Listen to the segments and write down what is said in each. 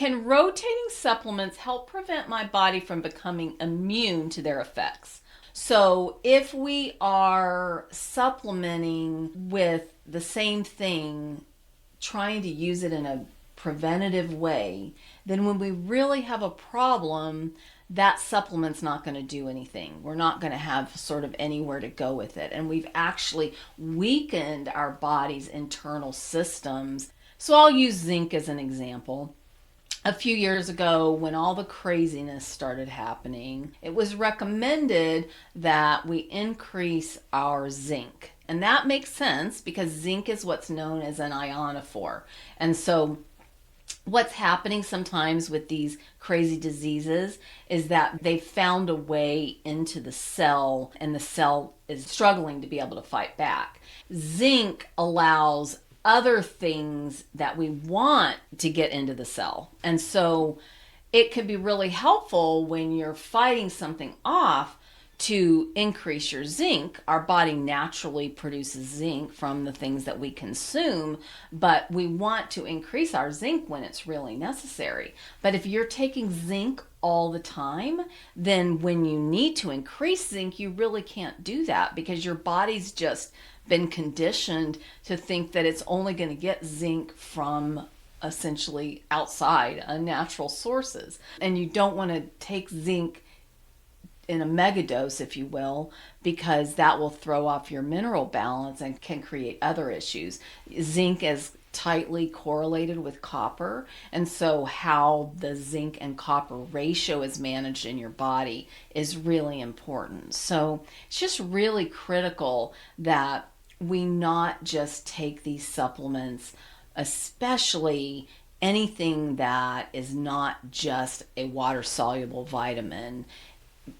Can rotating supplements help prevent my body from becoming immune to their effects? So, if we are supplementing with the same thing, trying to use it in a preventative way, then when we really have a problem, that supplement's not going to do anything. We're not going to have sort of anywhere to go with it. And we've actually weakened our body's internal systems. So, I'll use zinc as an example. A few years ago, when all the craziness started happening, it was recommended that we increase our zinc. And that makes sense because zinc is what's known as an ionophore. And so what's happening sometimes with these crazy diseases is that they found a way into the cell and the cell is struggling to be able to fight back. Zinc allows other things that we want to get into the cell. And so it could be really helpful when you're fighting something off to increase your zinc. Our body naturally produces zinc from the things that we consume, but we want to increase our zinc when it's really necessary. But if you're taking zinc all the time, then when you need to increase zinc, you really can't do that because your body's just been conditioned to think that it's only going to get zinc from essentially outside, unnatural sources. And you don't want to take zinc in a megadose, if you will, because that will throw off your mineral balance and can create other issues. Zinc is tightly correlated with copper, and so how the zinc and copper ratio is managed in your body is really important. So it's just really critical that we not just take these supplements, especially anything that is not just a water soluble vitamin,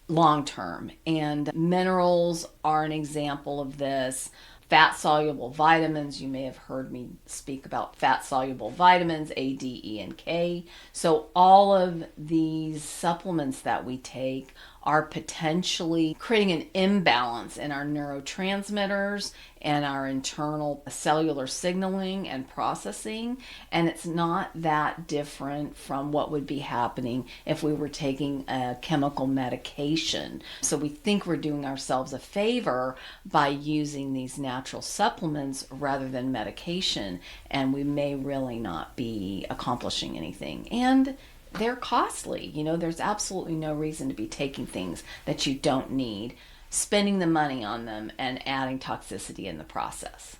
long term. And minerals are an example of this. Fat soluble vitamins, you may have heard me speak about fat soluble vitamins, A, D, E, and K. So all of these supplements that we take are potentially creating an imbalance in our neurotransmitters and our internal cellular signaling and processing. And it's not that different from what would be happening if we were taking a chemical medication. So we think we're doing ourselves a favor by using these natural supplements rather than medication, and we may really not be accomplishing anything. And they're costly. There's absolutely no reason to be taking things that you don't need, spending the money on them, and adding toxicity in the process.